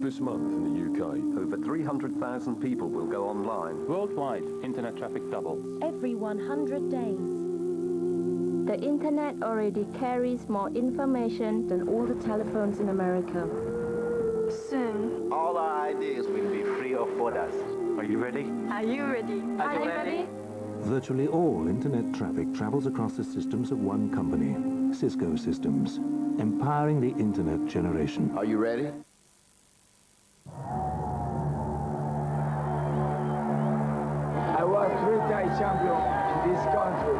This month in the UK, Over 300,000 people will go online. Worldwide, internet traffic doubles. Every 100 days. The internet already carries more information than all the telephones in America. Soon. All our ideas will be free of borders. Are you ready? Are you ready? Are you ready? Virtually all internet traffic travels across the systems of one company, Cisco Systems, empowering the internet generation. Are you ready? I was three-time champion in this country.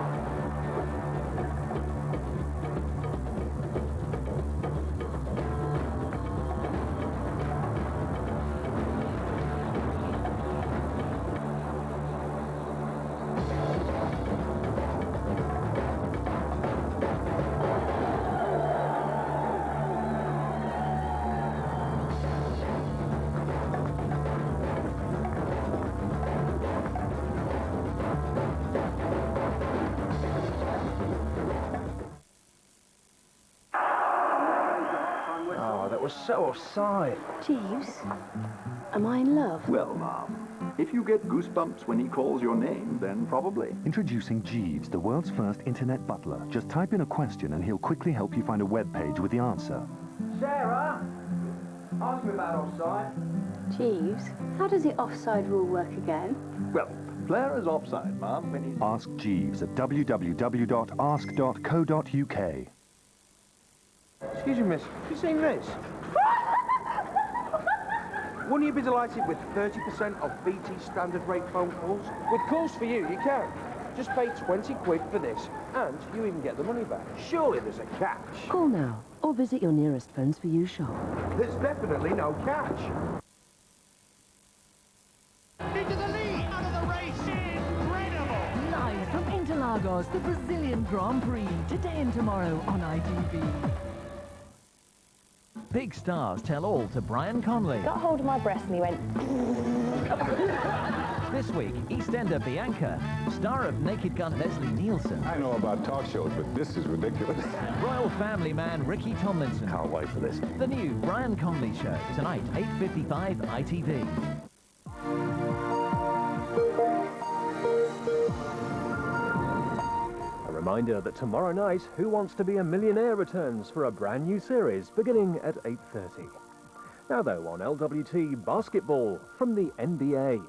Oh, that was so offside. Jeeves, am I in love? Well, Mom, if you get goosebumps when he calls your name, then probably. Introducing Jeeves, the world's first internet butler. Just type in a question and he'll quickly help you find a web page with the answer. Sarah, ask me about offside. Jeeves, how does the offside rule work again? Well, player is offside, Mom, when he's... Ask Jeeves at www.ask.co.uk. Excuse me, miss. Have you seen this? Wouldn't you be delighted with 30% off BT standard rate phone calls? With calls for you, you can. Just pay 20 quid for this, and you even get the money back. Surely there's a catch. Call now, or visit your nearest Phones For You shop. There's definitely no catch. Into the lead! Out of the race! Incredible! Live from Interlagos, the Brazilian Grand Prix, today and tomorrow on ITV. Big stars tell all to Brian Conley. Got hold of my breast and he went... This week, EastEnder Bianca, star of Naked Gun Leslie Nielsen. I know about talk shows, but this is ridiculous. Royal family man Ricky Tomlinson. Can't wait for this. The new Brian Conley Show, tonight, 8:55 ITV. A reminder that tomorrow night, Who Wants to Be a Millionaire returns for a brand new series beginning at 8:30. Now though, on LWT basketball from the NBA.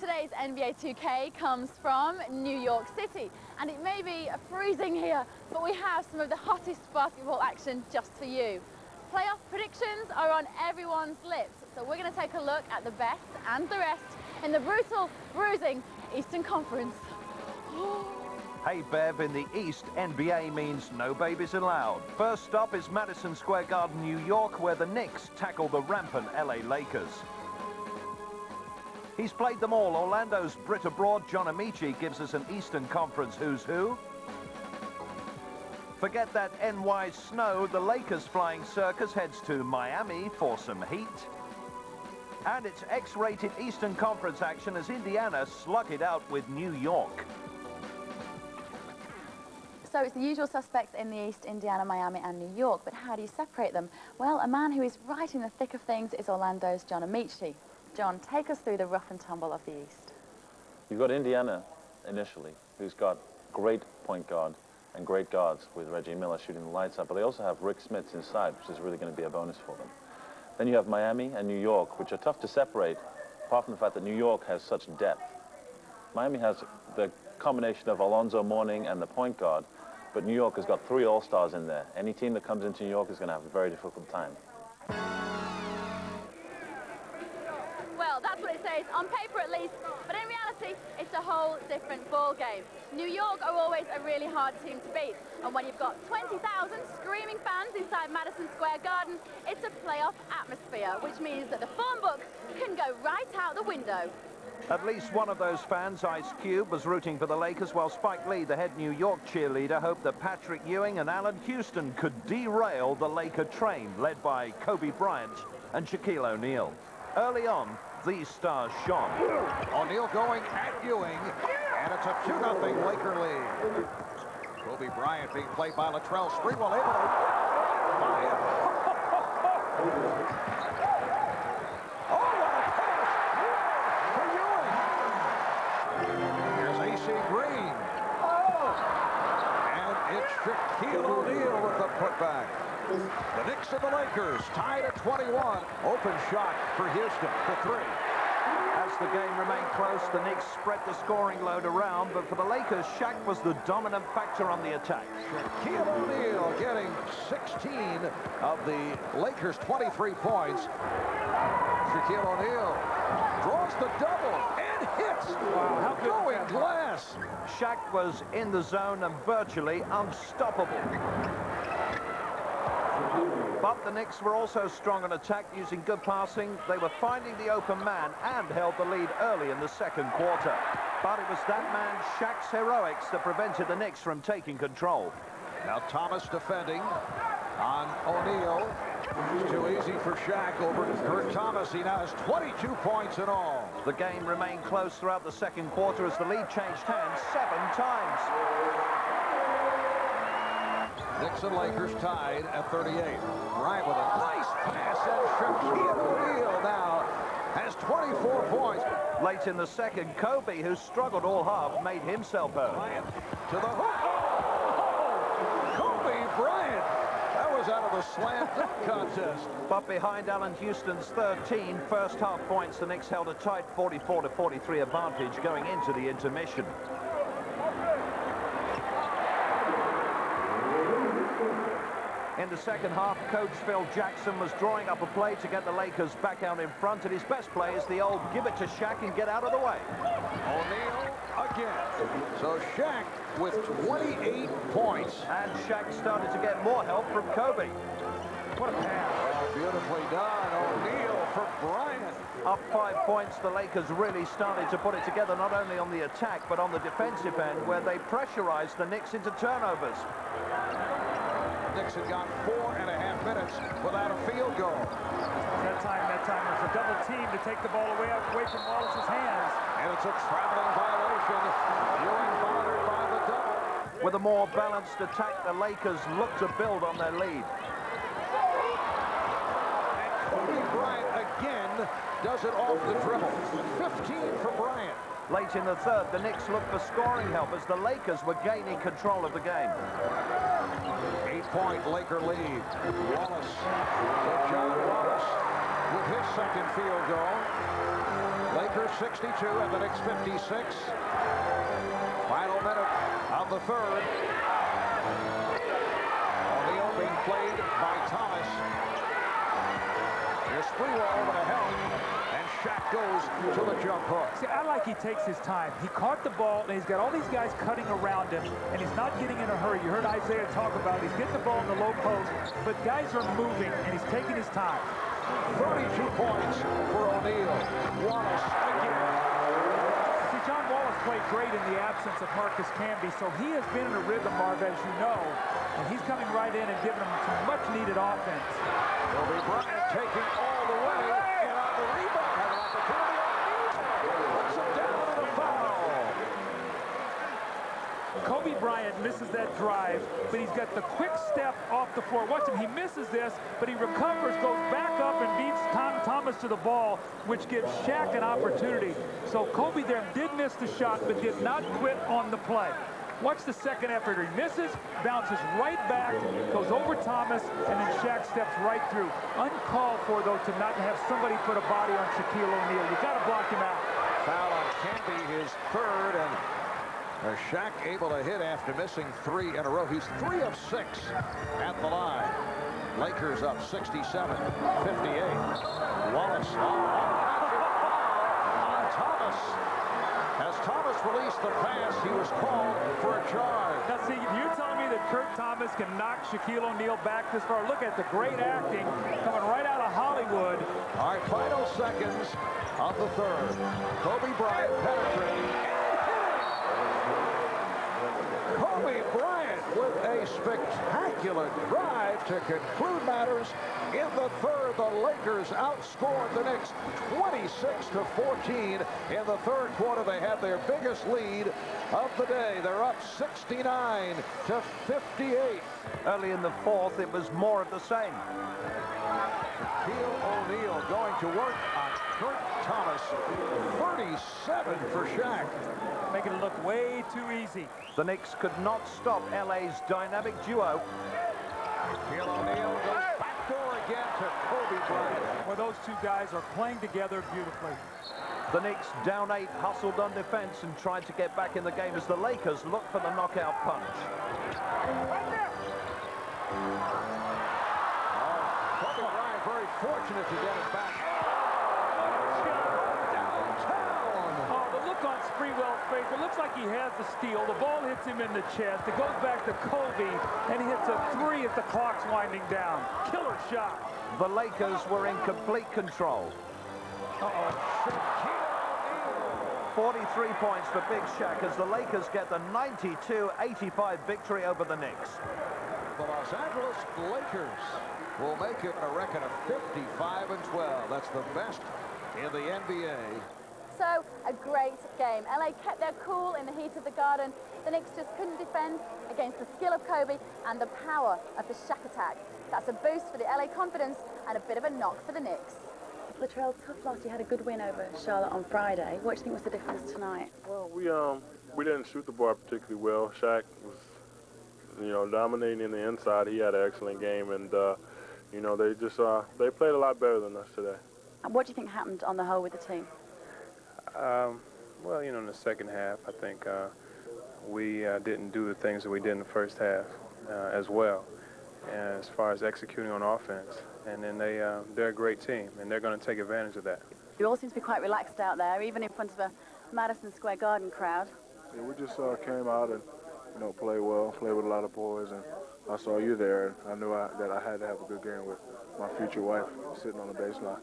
Today's NBA 2K comes from New York City, and it may be freezing here, but we have some of the hottest basketball action just for you. Playoff predictions are on everyone's lips, so we're going to take a look at the best and the rest in the brutal, bruising Eastern Conference. Hey Bev, in the East, NBA means no babies allowed. First stop is Madison Square Garden, New York, where the Knicks tackle the rampant LA Lakers. He's played them all. Orlando's Brit abroad, John Amici, gives us an Eastern Conference who's who. Forget that NY snow. The Lakers flying circus heads to Miami for some heat. And it's X-rated Eastern Conference action as Indiana slug it out with New York. So it's the usual suspects in the East, Indiana, Miami and New York, but how do you separate them? Well, a man who is right in the thick of things is Orlando's John Amici. John, take us through the rough and tumble of the East. You've got Indiana, initially, who's got great point guard and great guards with Reggie Miller shooting the lights out, but they also have Rick Smits inside, which is really going to be a bonus for them. Then you have Miami and New York, which are tough to separate, apart from the fact that New York has such depth. Miami has the combination of Alonzo Mourning and the point guard, but New York has got 3 all-stars in there. Any team that comes into New York is going to have a very difficult time. Well, that's what it says, on paper at least, but in reality, it's a whole different ball game. New York are always a really hard team to beat, and when you've got 20,000 screaming fans inside Madison Square Garden, it's a playoff atmosphere, which means that the form book can go right out the window. At least one of those fans, Ice Cube, was rooting for the Lakers, while Spike Lee, the head New York cheerleader, hoped that Patrick Ewing and Allen Houston could derail the Laker train, led by Kobe Bryant and Shaquille O'Neal. Early on, these stars shone. O'Neal going at Ewing, and it's a 2-0 Laker lead. Kobe Bryant being played by Latrell Sprewell, able to fire. Oh, what a pass for Ewing. Here's A.C. Green. And it's Shaquille O'Neal with the putback. The Knicks and the Lakers tied at 21. Open shot for Houston for 3. As the game remained close, the Knicks spread the scoring load around, but for the Lakers, Shaq was the dominant factor on the attack. Shaquille O'Neal getting 16 of the Lakers' 23 points. Shaquille O'Neal draws the double and hits. Wow, how going glass. Shaq was in the zone and virtually unstoppable. But the Knicks were also strong on attack, using good passing. They were finding the open man and held the lead early in the second quarter. But it was that man, Shaq's heroics, that prevented the Knicks from taking control. Now Thomas defending on O'Neal. It's too easy for Shaq over Kurt Thomas. He now has 22 points in all. The game remained close throughout the second quarter as the lead changed hands 7 times. Knicks and Lakers tied at 38. Bryant with a nice pass, and Shaquille O'Neal now has 24 points. Late in the second, Kobe, who struggled all half, made himself heard. Bryant to the hook. Oh! Kobe Bryant. That was out of the slam dunk contest. But behind Allen Houston's 13 first half points, the Knicks held a tight 44-43 advantage going into the intermission. In the second half, coach Phil Jackson was drawing up a play to get the Lakers back out in front, and his best play is the old give it to Shaq and get out of the way. O'Neal again. So Shaq with 28 points. And Shaq started to get more help from Kobe. What a pass. Oh, beautifully done. O'Neal for Bryant. Up 5 points, the Lakers really started to put it together, not only on the attack, but on the defensive end, where they pressurized the Knicks into turnovers. Knicks had got 4.5 minutes without a field goal. That time there's a double team to take the ball away from Wallace's hands. And it's a traveling violation. Ewing bothered by the double. With a more balanced attack, the Lakers look to build on their lead. And Kobe Bryant again does it off the dribble. 15 for Bryant. Late in the third, the Knicks looked for scoring help as the Lakers were gaining control of the game. 8-point Laker lead. Wallace. John Wallace with his second field goal. Lakers 62 and the Knicks 56. Final minute of the third. O'Neal being played by Thomas. Here's Sprewell over to help. And Shaq goes to the jump hook. See, I like he takes his time. He caught the ball, and he's got all these guys cutting around him, and he's not getting in a hurry. You heard Isaiah talk about it. He's getting the ball in the low post, but guys are moving, and he's taking his time. 32 points for O'Neal. Wallace again. See, John Wallace played great in the absence of Marcus Camby, so he has been in a rhythm, Marv, as you know, and he's coming right in and giving them some much-needed offense. Kobe Bryant taking all the way, and on the rebound, have an opportunity. Puts him down in a foul. Kobe Bryant misses that drive, but he's got the quick step off the floor. Watch him, he misses this, but he recovers, goes back up and beats Thomas to the ball, which gives Shaq an opportunity. So Kobe there did miss the shot, but did not quit on the play. Watch the second effort. He misses, bounces right back, goes over Thomas, and then Shaq steps right through. Uncalled for, though, to not have somebody put a body on Shaquille O'Neal. You got to block him out. Foul on Camby, his third, and Shaq able to hit after missing 3 in a row. He's 3 of 6 at the line. Lakers up 67-58. Wallace on Thomas. As Thomas released the pass, he was called for a charge. Now, see, if you're telling me that Kurt Thomas can knock Shaquille O'Neal back this far, look at the great acting coming right out of Hollywood. All right, final seconds of the third. Kobe Bryant penetrating. Kobe Bryant with a spectacular drive to conclude matters. In the third, the Lakers outscored the Knicks 26-14. In the third quarter, they had their biggest lead of the day. They're up 69-58. Early in the fourth, it was more of the same. Shaquille O'Neal going to work on Kurt Thomas. 37 for Shaq. Making it look way too easy. The Knicks could not stop LA's dynamic duo. Shaquille O'Neal goes backdoor again to Kobe Bryant. Well, those two guys are playing together beautifully. The Knicks, down 8, hustled on defense and tried to get back in the game as the Lakers looked for the knockout punch. Kobe Bryant very fortunate to get it back. Oh, the look on Sprewell's face, it looks like he has the steal. The ball hits him in the chest. It goes back to Kobe, and he hits a 3 as the clock's winding down. Killer shot. The Lakers were in complete control. 43 points for Big Shaq as the Lakers get the 92-85 victory over the Knicks. The Los Angeles Lakers will make it a record of 55-12. That's the best in the NBA. So, a great game. LA kept their cool in the heat of the Garden. The Knicks just couldn't defend against the skill of Kobe and the power of the Shaq attack. That's a boost for the LA confidence and a bit of a knock for the Knicks. Latrell, tough loss. You had a good win over Charlotte on Friday. What do you think was the difference tonight? Well, we didn't shoot the ball particularly well. Shaq was, dominating in the inside. He had an excellent game, and they just they played a lot better than us today. What do you think happened on the whole with the team? Well, in the second half, I think we didn't do the things that we did in the first half as well, as far as executing on offense. And then they're a great team, and they're going to take advantage of that. You all seem to be quite relaxed out there, even in front of a Madison Square Garden crowd. Yeah, we just came out and played well, played with a lot of boys, and I saw you there, and I knew that I had to have a good game with my future wife sitting on the baseline.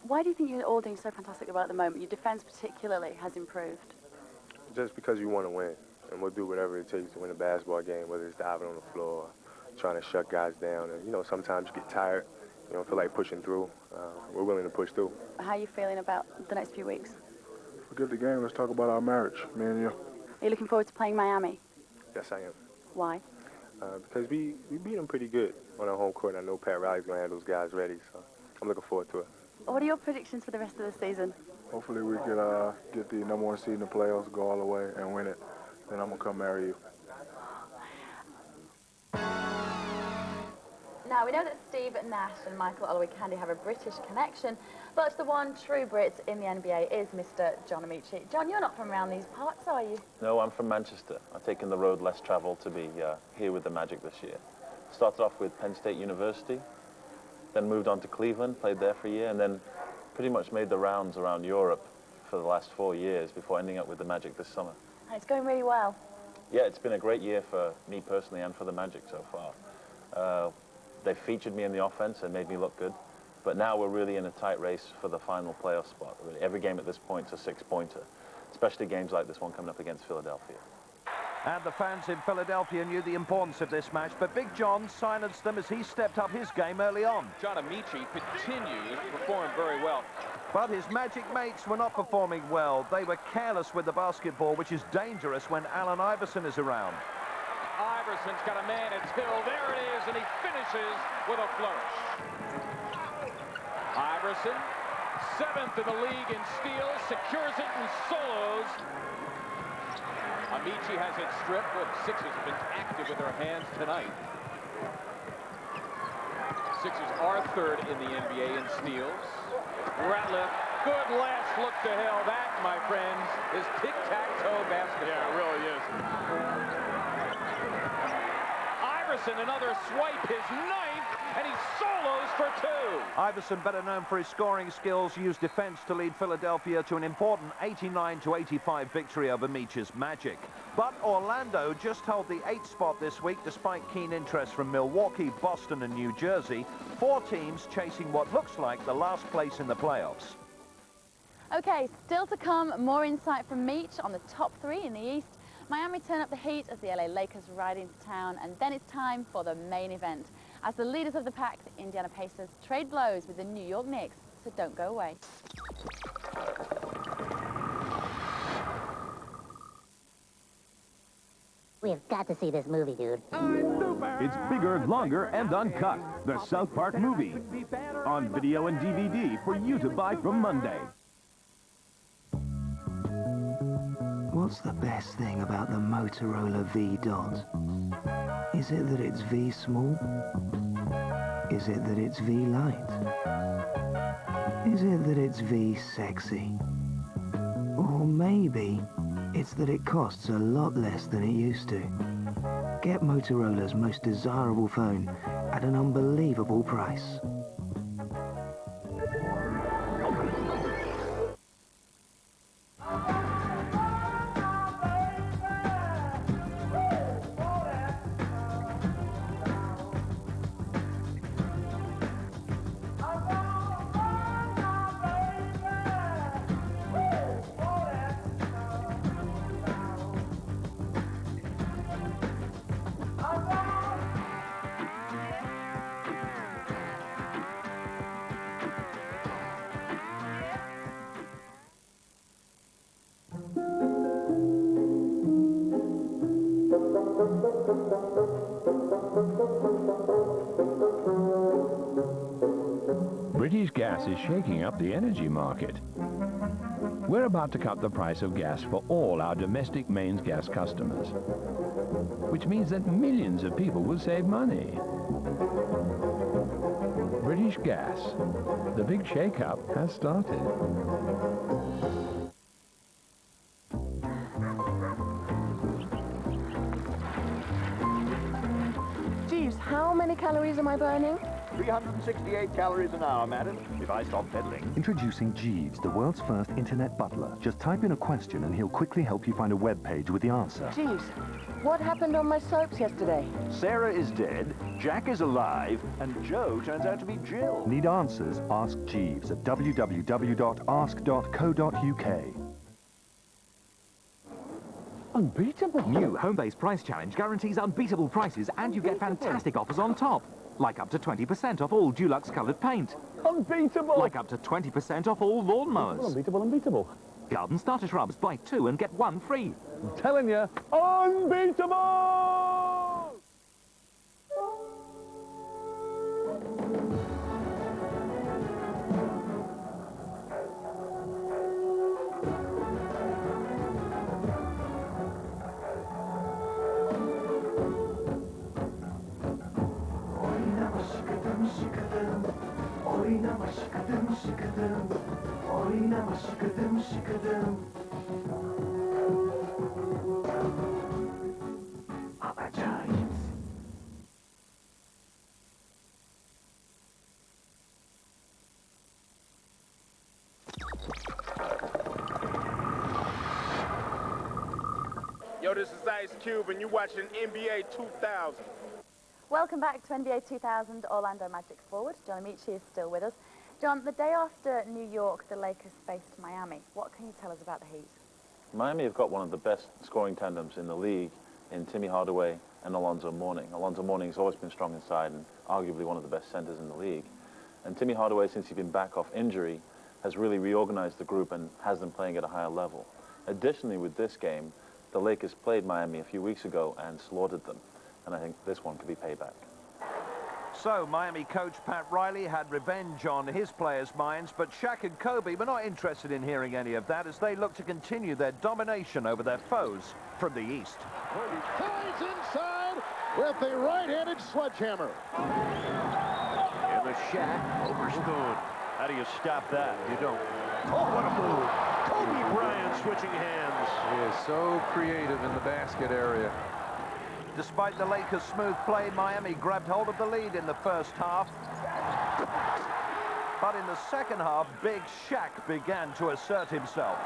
Why do you think you're all doing so fantastic about the moment? Your defense particularly has improved. Just because you want to win, and we'll do whatever it takes to win a basketball game, whether it's diving on the floor, trying to shut guys down, and sometimes you get tired. You don't feel like pushing through. We're willing to push through. How are you feeling about the next few weeks? Forget the game. Let's talk about our marriage, me and you. Are you looking forward to playing Miami? Yes, I am. Why? Because we beat them pretty good on our home court. And I know Pat Riley's going to have those guys ready, so I'm looking forward to it. What are your predictions for the rest of the season? Hopefully we could get the #1 seed in the playoffs, go all the way, and win it. Then I'm going to come marry you. Now, we know that Steve Nash and Michael Olowokandi have a British connection, but the one true Brit in the NBA is Mr. John Amici. John, you're not from around these parts, are you? No, I'm from Manchester. I've taken the road less traveled to be here with the Magic this year. Started off with Penn State University, then moved on to Cleveland, played there for a year, and then pretty much made the rounds around Europe for the last 4 years before ending up with the Magic this summer. And it's going really well. Yeah, it's been a great year for me personally and for the Magic so far. They featured me in the offense and made me look good. But now we're really in a tight race for the final playoff spot. Really, every game at this point is a 6-pointer, especially games like this one coming up against Philadelphia. And the fans in Philadelphia knew the importance of this match, but Big John silenced them as he stepped up his game early on. John Amici continues to perform very well. But his Magic mates were not performing well. They were careless with the basketball, which is dangerous when Allen Iverson is around. Iverson's got a man at Hill. There it is, and he finishes with a flourish. Iverson, 7th in the league in steals, secures it in solos. Amici has it stripped. Well, the Sixers have been active with their hands tonight. Sixers are 3rd in the NBA in steals. Ratliff, good last look to hell. That, my friends, is tic-tac-toe basketball. Yeah, it really is. Iverson, another swipe, his 9th, and he solos for two. Iverson, better known for his scoring skills, used defense to lead Philadelphia to an important 89-85 victory over Meech's Magic. But Orlando just held the 8th spot this week despite keen interest from Milwaukee, Boston and New Jersey. 4 teams chasing what looks like the last place in the playoffs. Okay, still to come, more insight from Meech on the top 3 in the East. Miami turn up the heat as the LA Lakers ride into town, and then it's time for the main event. As the leaders of the pack, the Indiana Pacers trade blows with the New York Knicks, so don't go away. We have got to see this movie, dude. It's bigger, longer, and uncut. The South Park movie. On video and DVD for you to buy from Monday. What's the best thing about the Motorola V Dot? Is it that it's V small? Is it that it's V light? Is it that it's V sexy? Or maybe it's that it costs a lot less than it used to. Get Motorola's most desirable phone at an unbelievable price. British Gas is shaking up the energy market. We're about to cut the price of gas for all our domestic mains gas customers, which means that millions of people will save money. British Gas, the big shake-up has started. Jeeves, how many calories am I burning? 368 calories an hour, madam, if I stop pedaling. Introducing Jeeves, the world's first internet butler. Just type in a question and he'll quickly help you find a web page with the answer. Jeeves, what happened on my soaps yesterday? Sarah is dead, Jack is alive, and Joe turns out to be Jill. Need answers? Ask Jeeves at www.ask.co.uk. Unbeatable. New home-based price challenge guarantees unbeatable prices and you get fantastic offers on top. Like up to 20% off all Dulux coloured paint. Unbeatable! Like up to 20% off all lawnmowers. Unbeatable, unbeatable. Garden starter shrubs, buy 2 and get 1 free. I'm telling you, unbeatable! Yo, this is Ice Cube, and you're watching NBA 2000. Welcome back to NBA 2000 Orlando Magic forward. John Amici is still with us. John, the day after New York, the Lakers faced Miami. What can you tell us about the Heat? Miami have got one of the best scoring tandems in the league in Timmy Hardaway and Alonzo Mourning. Alonzo Mourning has always been strong inside and arguably one of the best centers in the league. And Timmy Hardaway, since he's been back off injury, has really reorganized the group and has them playing at a higher level. Additionally, with this game, the Lakers played Miami a few weeks ago and slaughtered them. And I think this one could be payback. So, Miami coach Pat Riley had revenge on his players' minds, but Shaq and Kobe were not interested in hearing any of that as they look to continue their domination over their foes from the East. He's inside with the right-handed sledgehammer. In the Shaq, overstood. How do you stop that? You don't. Oh, what a move. Kobe Bryant switching hands. He is so creative in the basket area. Despite the Lakers' smooth play, Miami grabbed hold of the lead in the first half. But in the second half, Big Shaq began to assert himself.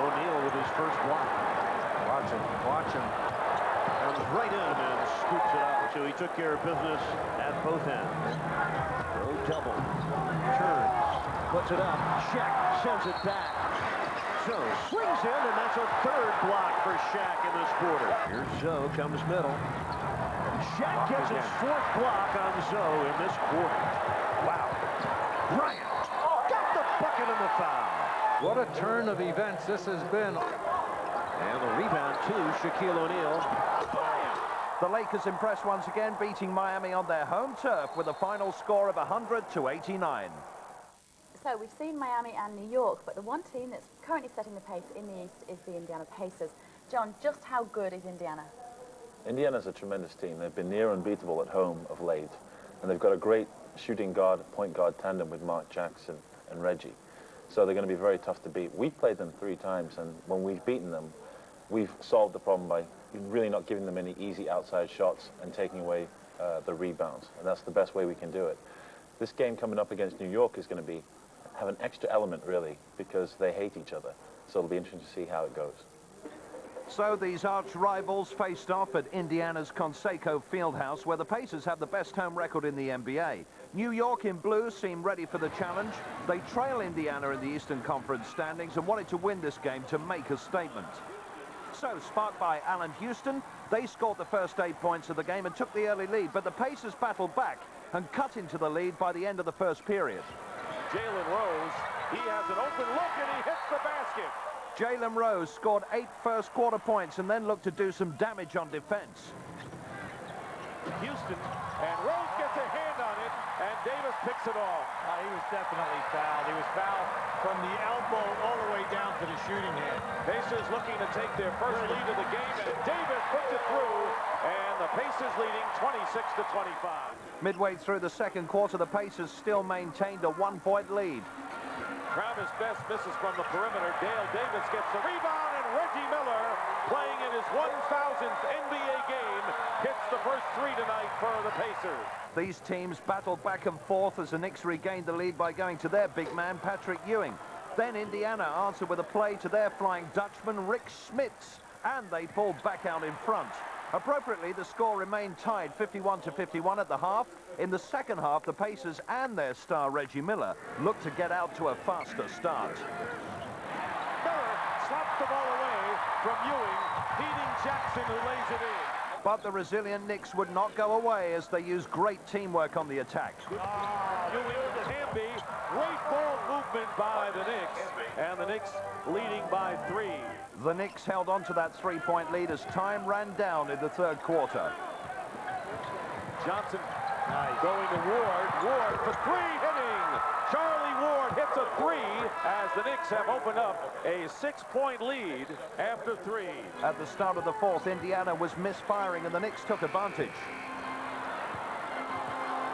O'Neal with his first block. Watch him. Comes right in and scoops it up. So he took care of business at both ends. Road double. Turns. Puts it up. Shaq sends it back. Zoe swings in, and that's a third block for Shaq in this quarter. Here's Zoe, comes middle. Shaq gets his fourth block on Zoe in this quarter. Wow. Bryant got the bucket and the foul. What a turn of events this has been. And the rebound to Shaquille O'Neal. The Lakers impressed once again, beating Miami on their home turf with a final score of 100-89. So we've seen Miami and New York, but the one team that's currently setting the pace in the East is the Indiana Pacers. John, just how good is Indiana? Indiana's a tremendous team. They've been near unbeatable at home of late, and they've got a great shooting guard, point guard tandem with Mark Jackson and Reggie. So they're going to be very tough to beat. We've played them 3 times, and when we've beaten them, we've solved the problem by really not giving them any easy outside shots and taking away the rebounds. And that's the best way we can do it. This game coming up against New York is going to have an extra element, really, because they hate each other. So it'll be interesting to see how it goes. So these arch rivals faced off at Indiana's Conseco Fieldhouse, where the Pacers have the best home record in the NBA. New York in blue seem ready for the challenge. They trail Indiana in the Eastern Conference standings and wanted to win this game to make a statement. So, sparked by Allen Houston, they scored the first 8 points of the game and took the early lead, but the Pacers battled back and cut into the lead by the end of the first period. Jalen Rose, he has an open look and he hits the basket. Jalen Rose scored 8 first-quarter points and then looked to do some damage on defense. Houston, and Rose gets a hand on it, and Davis picks it off. He was definitely fouled. He was fouled from the elbow all the way down to the shooting hand. Pacers looking to take their first lead of the game, and Davis puts it through, and the Pacers leading 26-25. Midway through the second quarter, the Pacers still maintained a 1-point lead. Travis Best misses from the perimeter. Dale Davis gets the rebound, and Reggie Miller, playing in his 1,000th NBA game, hits the first 3 tonight for the Pacers. These teams battled back and forth as the Knicks regained the lead by going to their big man, Patrick Ewing. Then Indiana answered with a play to their Flying Dutchman, Rick Smits, and they pulled back out in front. Appropriately, the score remained tied 51-51 at the half. In the second half, the Pacers and their star Reggie Miller looked to get out to a faster start. Miller slaps the ball away from Ewing, beating Jackson, who lays it in. But the resilient Knicks would not go away as they used great teamwork on the attack. Ewing to Hamby, great ball movement by the Knicks, and the Knicks leading by 3. The Knicks held on to that 3-point lead as time ran down in the third quarter. Johnson going to Ward. Ward for 3, hitting. Charlie Ward hits a 3 as the Knicks have opened up a 6-point lead after 3. At the start of the fourth, Indiana was misfiring and the Knicks took advantage.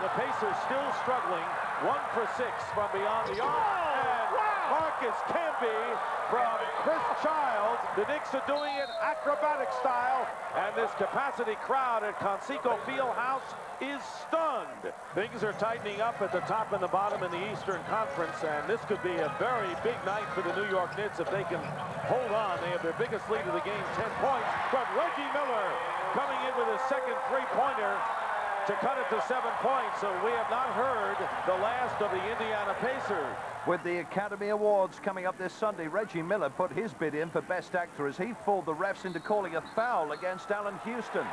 The Pacers still struggling. 1 for 6 from beyond the arc. And Marcus Camby from Chris Childs. The Knicks are doing it acrobatic style, and this capacity crowd at Conseco Fieldhouse is stunned. Things are tightening up at the top and the bottom in the Eastern Conference, and this could be a very big night for the New York Knicks if they can hold on. They have their biggest lead of the game, 10 points, but Reggie Miller coming in with his second 3-pointer to cut it to 7 points, so we have not heard the last of the Indiana Pacers. With the Academy Awards coming up this Sunday, Reggie Miller put his bid in for Best Actor as he fooled the refs into calling a foul against Allen Houston.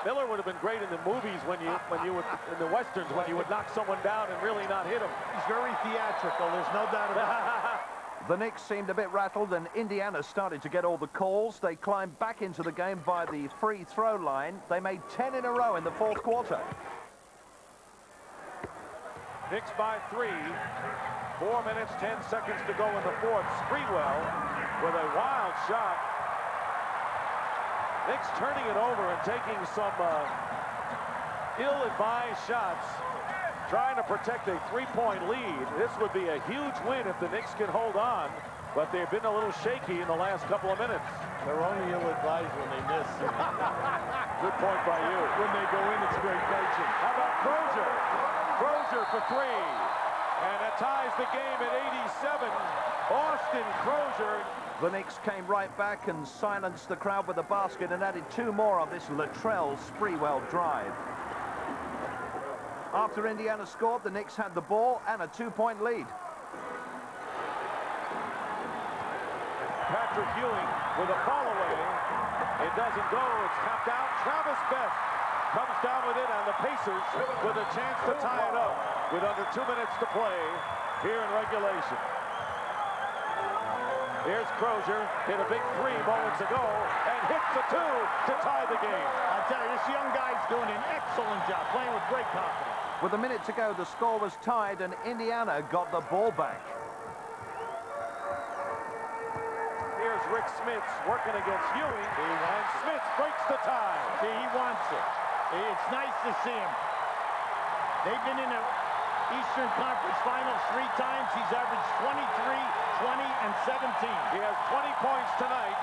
Miller would have been great in the movies when you would, in the westerns, when you would knock someone down and really not hit him. He's very theatrical, there's no doubt about it. The Knicks seemed a bit rattled and Indiana started to get all the calls. They climbed back into the game via the free throw line. They made 10 in a row in the fourth quarter. Knicks by 3. 4 minutes, 10 seconds to go in the fourth. Sprewell with a wild shot. Knicks turning it over and taking some ill-advised shots, trying to protect a 3-point lead. This would be a huge win if the Knicks can hold on, but they've been a little shaky in the last couple of minutes. They're only ill-advised when they miss. Good point by you. When they go in, it's great coaching. How about Crozier? Crozier for three. And it ties the game at 87. Austin Crozier. The Knicks came right back and silenced the crowd with a basket and added 2 more on this Latrell Sprewell drive. After Indiana scored, the Knicks had the ball and a 2-point lead. Patrick Ewing with a fall away. It doesn't go. It's tapped out. Travis Best comes down with it, and the Pacers with a chance to tie it up with under 2 minutes to play here in regulation. Here's Crozier, hit a big 3 moments ago, and hits the 2 to tie the game. I tell you, this young guy's doing an excellent job, playing with great confidence. With a minute to go, the score was tied, and Indiana got the ball back. Here's Rick Smits working against Ewing, and Smits breaks the tie. See, he wants it. It's nice to see him. They've been in the Eastern Conference Finals 3 times. He's averaged 23, 20, and 17. He has 20 points tonight.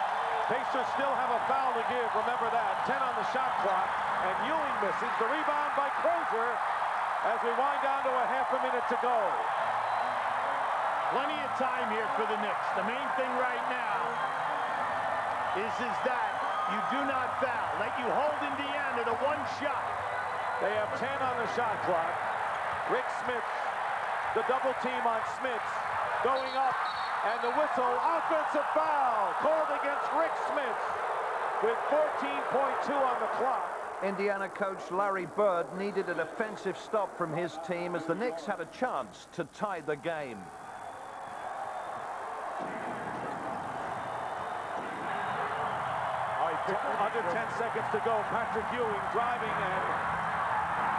Pacers still have a foul to give. Remember that. 10 on the shot clock, and Ewing misses. The rebound by Crozier as we wind down to a half a minute to go. Plenty of time here for the Knicks. The main thing right now is that you do not foul. That you hold Indiana to 1 shot. They have 10 on the shot clock. Rick Smits, the double team on Smits, going up, and the whistle, offensive foul, called against Rick Smits with 14.2 on the clock. Indiana coach Larry Bird needed a defensive stop from his team as the Knicks had a chance to tie the game. Under 10 seconds to go, Patrick Ewing driving, and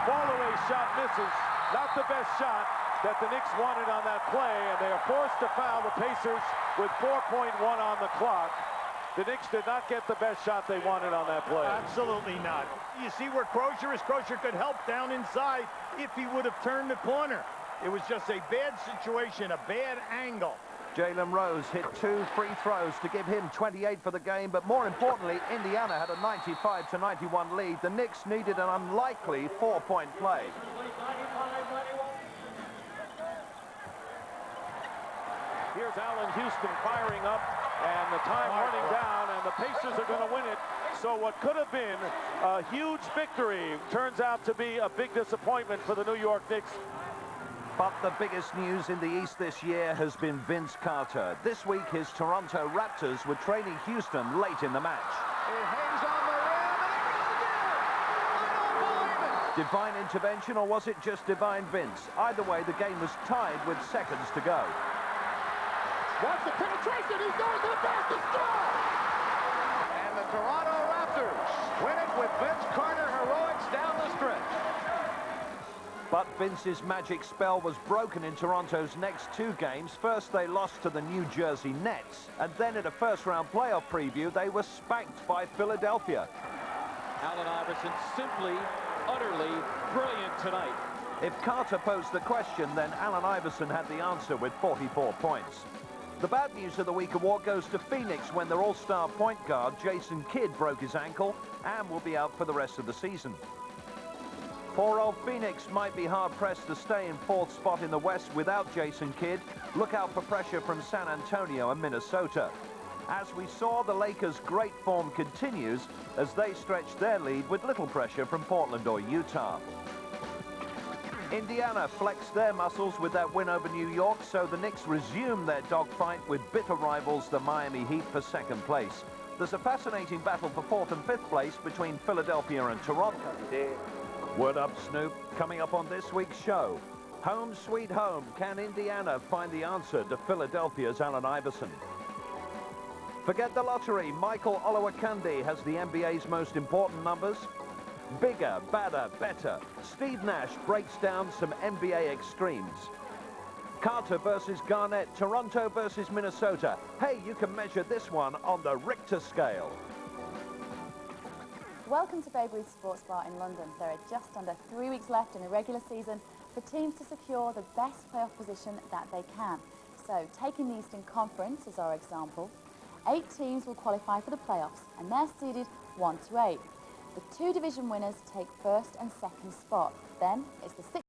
fall-away shot misses. Not the best shot that the Knicks wanted on that play, and they are forced to foul the Pacers with 4.1 on the clock. The Knicks did not get the best shot they wanted on that play. Absolutely not. You see where Crozier is? Crozier could help down inside if he would have turned the corner. It was just a bad situation, a bad angle. Jalen Rose hit 2 free throws to give him 28 for the game, but more importantly, Indiana had a 95-91 lead. The Knicks needed an unlikely 4-point play. Here's Allen Houston firing up, and the time running down, and the Pacers are going to win it. So what could have been a huge victory turns out to be a big disappointment for the New York Knicks. But the biggest news in the East this year has been Vince Carter. This week, his Toronto Raptors were training Houston late in the match. It hangs on the rim, and it goes again! I don't believe it! Divine intervention, or was it just divine Vince? Either way, the game was tied with seconds to go. Watch the penetration. He's going to the basket. Score! And the Toronto Raptors win it with Vince Carter heroics down the stretch. But Vince's magic spell was broken in Toronto's next 2 games. First, they lost to the New Jersey Nets, and then in a first-round playoff preview, they were spanked by Philadelphia. Allen Iverson simply, utterly brilliant tonight. If Carter posed the question, then Allen Iverson had the answer with 44 points. The bad news of the week award goes to Phoenix when their all-star point guard, Jason Kidd, broke his ankle and will be out for the rest of the season. Poor old Phoenix might be hard-pressed to stay in 4th spot in the West without Jason Kidd. Look out for pressure from San Antonio and Minnesota. As we saw, the Lakers' great form continues as they stretch their lead with little pressure from Portland or Utah. Indiana flexed their muscles with that win over New York, so the Knicks resume their dogfight with bitter rivals, the Miami Heat, for 2nd place. There's a fascinating battle for 4th and 5th place between Philadelphia and Toronto. Word up, Snoop. Coming up on this week's show. Home sweet home. Can Indiana find the answer to Philadelphia's Allen Iverson? Forget the lottery. Michael Olowokandi has the NBA's most important numbers. Bigger, badder, better. Steve Nash breaks down some NBA extremes. Carter versus Garnett. Toronto versus Minnesota. Hey, you can measure this one on the Richter scale. Welcome to Babe Ruth Sports Bar in London. There are just under 3 weeks left in the regular season for teams to secure the best playoff position that they can. So, taking the Eastern Conference as our example, 8 teams will qualify for the playoffs, and they're seeded 1 to 8. The 2 division winners take first and second spot. Then it's the 6